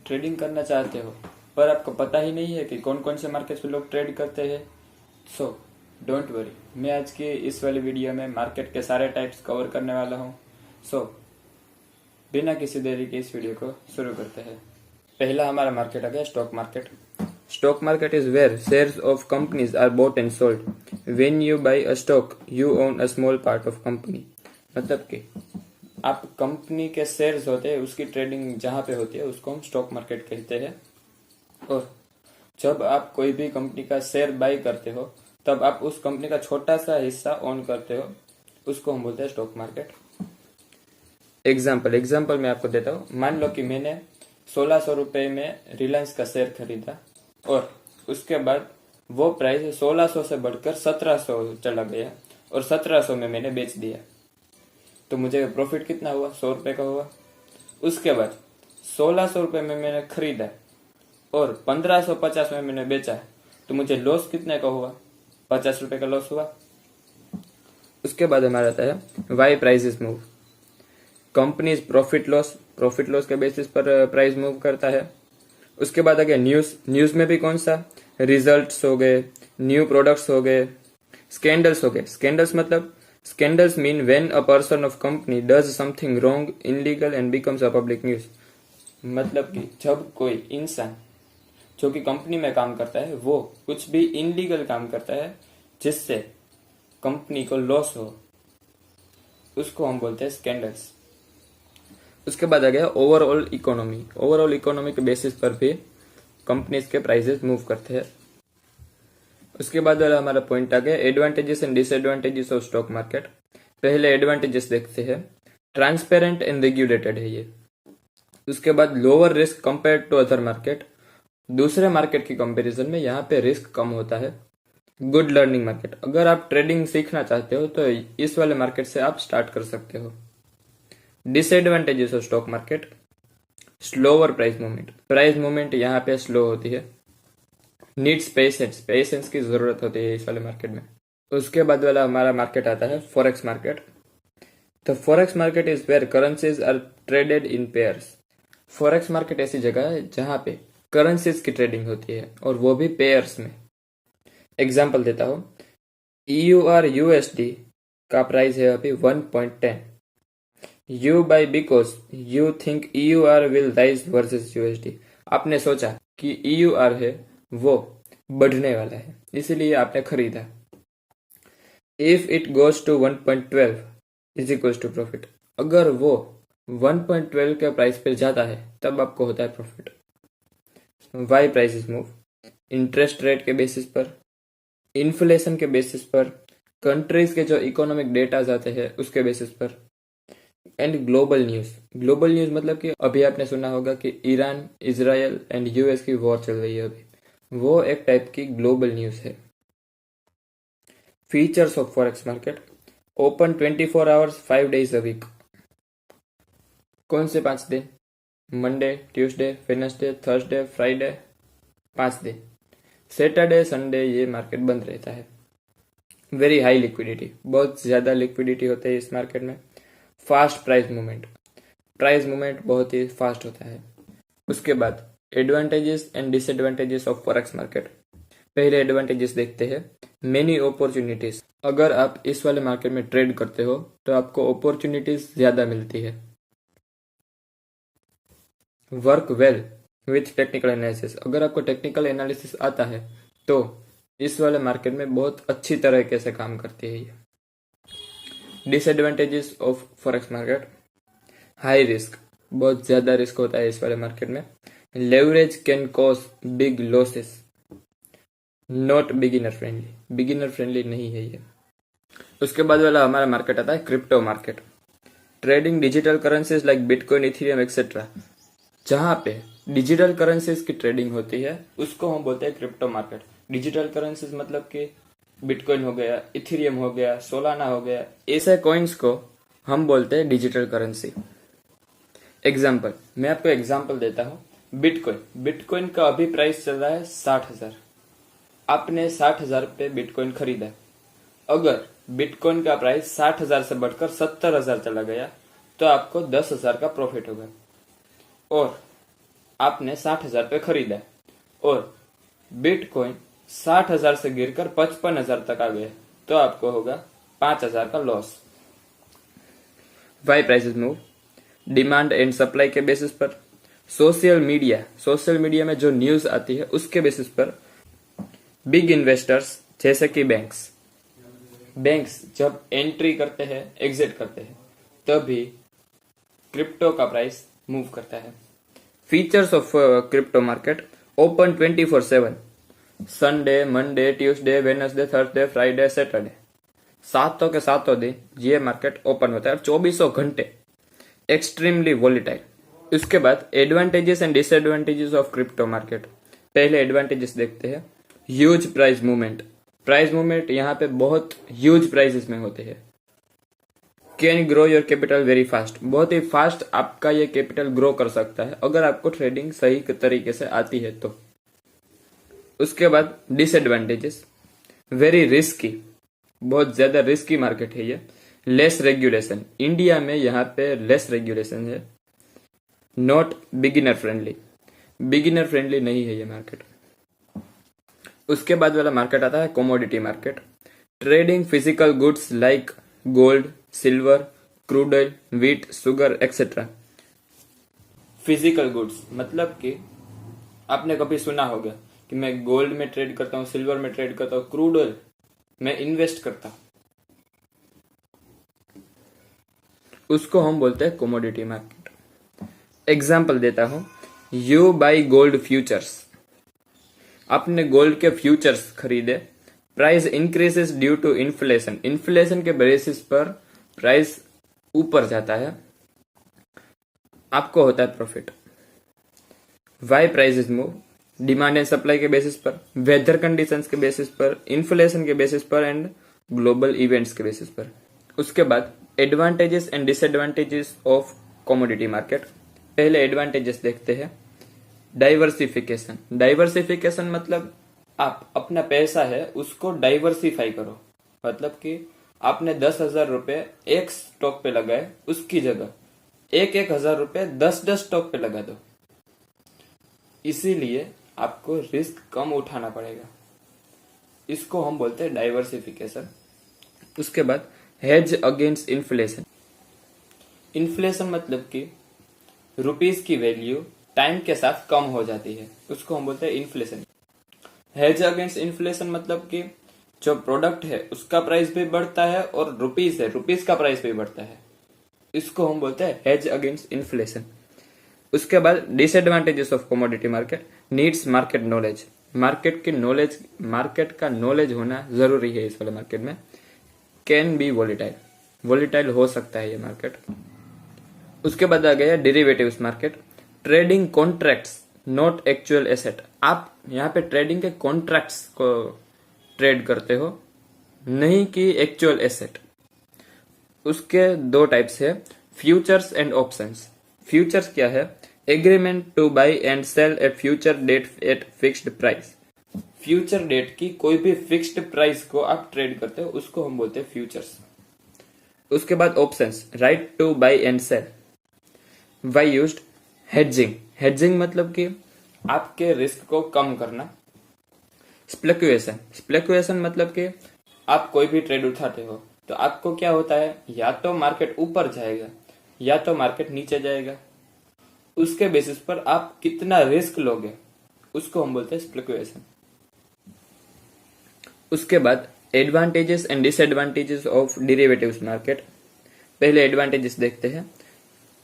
Trading करना चाहते हो पर आपको पता ही नहीं है कि कौन कौन से मार्केट्स में लोग ट्रेड करते हैं, सो डोंट वरी, मैं आज की इस वाली वीडियो में मार्केट के सारे टाइप्स कवर करने वाला हूँ। सो बिना किसी देरी के इस वीडियो को शुरू करते हैं। पहला हमारा मार्केट आ गया stock market. Stock market is where shares of companies are bought and sold. When you buy a stock you own a small part of company. मतलब कि आप कंपनी के शेयर्स होते हैं उसकी ट्रेडिंग जहां पे होती है उसको हम स्टॉक मार्केट कहते हैं। और जब आप कोई भी कंपनी का शेयर बाय करते हो तब आप उस कंपनी का छोटा सा हिस्सा ओन करते हो, उसको हम बोलते हैं स्टॉक मार्केट। एग्जाम्पल मैं आपको देता हूँ। मान लो कि मैंने 1600 रुपये में रिलायंस का शेयर खरीदा और उसके बाद वो प्राइस 1600 से बढ़कर 1700 चला गया और 1700 में मैंने बेच दिया, तो मुझे प्रॉफिट कितना हुआ? 100 रुपये का हुआ। उसके बाद 1600 रुपये में मैंने खरीदा और 1550 में मैंने बेचा, तो मुझे लॉस कितने का हुआ? 50 रुपये का लॉस हुआ। उसके बाद हमारा आता है why prices move. Companies profit loss के बेसिस पर प्राइस मूव करता है। उसके बाद आ गया न्यूज में भी कौन सा? रिजल्ट्स हो गए, न्यू प्रोडक्ट्स हो गए, स्कैंडल्स हो गए। Scandals mean when a person of company does something wrong, illegal and becomes a public news. मतलब कि जब कोई इंसान जो कि कंपनी में काम करता है वो कुछ भी इनलीगल काम करता है जिससे कंपनी को लॉस हो, उसको हम बोलते हैं स्कैंडल्स। उसके बाद आ गया ओवरऑल इकोनॉमी के बेसिस पर भी कंपनीज के प्राइसेस मूव करते हैं। उसके बाद वाला हमारा पॉइंट आ गया advantages and disadvantages of stock market. पहले एडवांटेजेस देखते हैं। ट्रांसपेरेंट एंड रेगुलेटेड है ये। उसके बाद lower risk compare to other market. दूसरे मार्केट की कंपैरिजन में यहाँ पे रिस्क कम होता है। Good learning market. अगर आप ट्रेडिंग सीखना चाहते हो तो इस वाले मार्केट से आप स्टार्ट कर सकते हो। Disadvantages of stock market. Slower price movement यहाँ पे स्लो होती है। नीड्स पेशेंस की जरूरत होती है इस वाले मार्केट में। उसके बाद वाला हमारा मार्केट आता है forex market. The forex market is where currencies are traded in pairs. Forex market ऐसी जगह है जहां पे करेंसीज की ट्रेडिंग होती है और वो भी पेयर्स में। एग्जाम्पल देता हूं, EUR USD का प्राइस है अभी 1.10। You buy because you think EUR will rise versus USD। आपने सोचा कि EUR है वो बढ़ने वाला है इसीलिए आपने खरीदा। If it goes to 1.12 is equal to profit. अगर वो 1.12 के प्राइस पर जाता है तब आपको होता है profit. Why prices move. Interest rate के बेसिस पर, इन्फ्लेशन के बेसिस पर, कंट्रीज के जो इकोनॉमिक डेटा आते हैं उसके बेसिस पर, एंड ग्लोबल न्यूज मतलब कि अभी आपने सुना होगा कि ईरान, इजराइल एंड US की वॉर चल रही है अभी, वो एक टाइप की ग्लोबल न्यूज है। Features of forex market. Open 24 hours 5 days a week. कौन से 5 दिन? Monday, Tuesday, Wednesday, Thursday, Friday, 5 दिन। सैटरडे संडे ये मार्केट बंद रहता है। वेरी हाई लिक्विडिटी, बहुत ज्यादा लिक्विडिटी होता है इस मार्केट में। फास्ट प्राइस मूवमेंट बहुत ही फास्ट होता है। उसके बाद advantages and disadvantages of forex market. पहले एडवांटेजेस देखते हैं। Many opportunities. अगर आप इस वाले मार्केट में ट्रेड करते हो तो आपको अपॉर्चुनिटीज ज्यादा मिलती है। Work well with technical analysis. अगर आपको टेक्निकल एनालिसिस आता है तो इस वाले मार्केट में बहुत अच्छी तरीके से काम करती है ये। Disadvantages of forex market. High risk, बहुत ज्यादा रिस्क होता है इस वाले मार्केट में। Leverage can cause big losses. Not beginner friendly नहीं है ये। उसके बाद वाला हमारा मार्केट आता है crypto market. Trading digital currencies like bitcoin, Ethereum etcetera. जहां पे डिजिटल करेंसीज की ट्रेडिंग होती है उसको हम बोलते हैं क्रिप्टो मार्केट। डिजिटल करेंसीज मतलब कि बिटकॉइन हो गया, इथेरियम हो गया, सोलाना हो गया, ऐसे कॉइन्स को हम बोलते हैं डिजिटल करेंसी। एग्जाम्पल, मैं आपको एग्जाम्पल देता हूं। बिटकॉइन का अभी प्राइस चल रहा है 60,000। आपने 60,000 पे बिटकॉइन खरीदा। अगर बिटकॉइन का प्राइस 60,000 से बढ़कर 70,000 चला गया तो आपको 10,000 का प्रॉफिट होगा। और आपने 60,000 पे खरीदा और बिटकॉइन 60,000 से गिरकर 55,000 तक आ गया, तो आपको होगा 5,000 का loss. Why prices move? Demand and supply के बेसिस पर, सोशल मीडिया में जो न्यूज आती है उसके बेसिस पर, बिग इन्वेस्टर्स जैसे कि बैंक्स जब एंट्री करते हैं, एग्जिट करते हैं, तभी क्रिप्टो का प्राइस मूव करता है। Features of crypto market: open 24/7, Sunday, Monday, Tuesday, Wednesday, Thursday, Friday, Saturday, सातों के सातों दिन ये मार्केट ओपन होता है, 2400 घंटे। Extremely volatile. उसके बाद advantages and disadvantages of crypto market. पहले एडवांटेजेस देखते हैं। ह्यूज प्राइस मूवमेंट यहाँ पे बहुत ह्यूज प्राइसेस में होते हैं। Can grow your capital very fast, बहुत ही फास्ट आपका ये कैपिटल ग्रो कर सकता है अगर आपको ट्रेडिंग सही तरीके से आती है तो। उसके बाद डिसएडवांटेजेस: वेरी रिस्की, बहुत ज्यादा रिस्की मार्केट है ये। लेस रेगुलेशन, इंडिया में यहाँ पे लेस रेगुलेशन है। नॉट बिगिनर फ्रेंडली नहीं है ये मार्केट। उसके बाद वाला मार्केट आता है commodity market. Trading physical goods like gold, silver, crude oil, wheat, sugar etcetera. Physical goods मतलब कि आपने कभी सुना होगा कि मैं गोल्ड में ट्रेड करता हूँ, सिल्वर में ट्रेड करता हूँ, क्रूड ऑयल में इन्वेस्ट करता हूँ, उसको हम बोलते हैं कमोडिटी मार्केट। एग्जाम्पल देता हूं, यू बाई गोल्ड फ्यूचर्स, आपने गोल्ड के फ्यूचर्स खरीदे, price increases due to inflation के बेसिस पर प्राइस ऊपर जाता है, आपको होता है profit. Why prices move? Demand and supply के बेसिस पर, वेदर कंडीशंस के बेसिस पर, इन्फ्लेशन के बेसिस पर एंड ग्लोबल इवेंट्स के बेसिस पर। उसके बाद advantages and disadvantages of commodity market. पहले एडवांटेजेस देखते हैं। डाइवर्सिफिकेशन मतलब आप अपना पैसा है उसको डाइवर्सिफाई करो, मतलब कि आपने 10,000 रुपए एक स्टॉक पे लगाए, उसकी जगह 1,000 रुपए 10 स्टॉक पे लगा दो, इसीलिए आपको रिस्क कम उठाना पड़ेगा, इसको हम बोलते हैं डाइवर्सिफिकेशन। उसके बाद हेज अगेंस्ट इन्फ्लेशन मतलब कि रुपीस की वैल्यू टाइम के साथ कम हो जाती है, उसको हम बोलते हैं इन्फ्लेशन। हेज अगेंस्ट इन्फ्लेशन मतलब कि जो प्रोडक्ट है उसका प्राइस भी बढ़ता है और रुपीस का प्राइस भी बढ़ता है, इसको हम बोलते हैं हेज अगेंस्ट इन्फ्लेशन। उसके बाद disadvantages of commodity market. Needs market knowledge, market का नॉलेज होना जरूरी है इस वाले मार्केट में। कैन बी वॉलेटाइल हो सकता है ये मार्केट। उसके बाद आ गया derivatives market. Trading contracts not actual asset, आप यहाँ पे ट्रेडिंग के कॉन्ट्रैक्ट्स को ट्रेड करते हो, नहीं कि एक्चुअल एसेट। उसके दो टाइप्स है, फ्यूचर्स एंड ऑप्शंस। फ्यूचर्स क्या है? Agreement to buy and sell at future date at fixed price. Future date की कोई भी फिक्स्ड प्राइस को आप ट्रेड करते हो, उसको हम बोलते हैं फ्यूचर्स। उसके बाद options, right to buy and sell. Why used? Hedging मतलब कि आपके रिस्क को कम करना। स्पेकुलेशन मतलब कि आप कोई भी ट्रेड उठाते हो तो आपको क्या होता है, या तो मार्केट ऊपर जाएगा या तो मार्केट नीचे जाएगा, उसके बेसिस पर आप कितना रिस्क लोगे, उसको हम बोलते हैं स्पेकुलेशन। उसके बाद advantages and disadvantages of derivatives market. पहले एडवांटेजेस देखते हैं।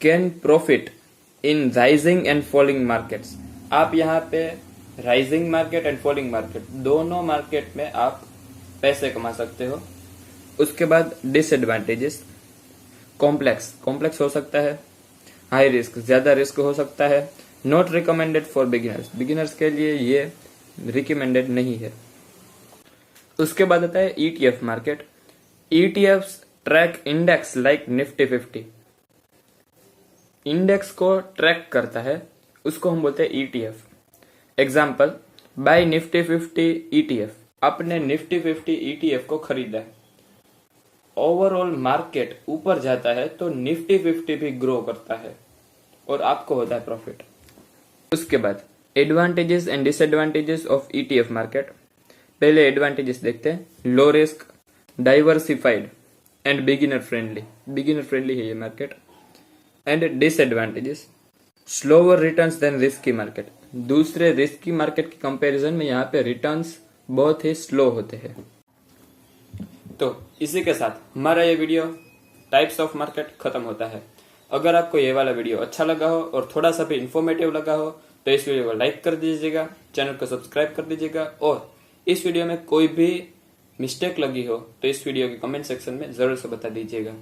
Can profit in rising and falling markets, आप यहाँ पे rising market and falling market दोनों मार्केट में आप पैसे कमा सकते हो। उसके बाद डिसएडवांटेजेस, कॉम्प्लेक्स हो सकता है, हाई रिस्क, ज्यादा रिस्क हो सकता है, नॉट रिकमेंडेड फॉर बिगिनर्स के लिए ये रिकमेंडेड नहीं है। उसके बाद आता है ETF market. ETFs track index like Nifty 50, index को ट्रैक करता है, उसको हम बोलते हैं ETF. Example, buy Nifty 50 ETF, आपने निफ्टी 50 ईटीएफ को खरीदा है, ओवरऑल मार्केट ऊपर जाता है तो निफ्टी 50 भी ग्रो करता है और आपको होता है प्रॉफिट। उसके बाद advantages and disadvantages of ETF market. पहले एडवांटेजेस देखते हैं। Low risk, diversified and beginner friendly है ये market. And disadvantages, slower returns than risky market. दूसरे रिस्की मार्केट के कंपैरिजन में यहाँ पे रिटर्न्स बहुत ही स्लो होते हैं। तो इसी के साथ हमारा ये वीडियो टाइप्स ऑफ मार्केट खत्म होता है। अगर आपको ये वाला वीडियो अच्छा लगा हो और थोड़ा सा भी इंफॉर्मेटिव लगा हो तो इस वीडियो को लाइक कर दीजिएगा, चैनल को सब्सक्राइब कर दीजिएगा, और इस वीडियो में कोई भी मिस्टेक लगी हो तो इस वीडियो के कमेंट सेक्शन में जरूर से बता दीजिएगा।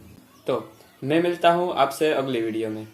तो मैं मिलता हूँ आपसे अगली वीडियो में।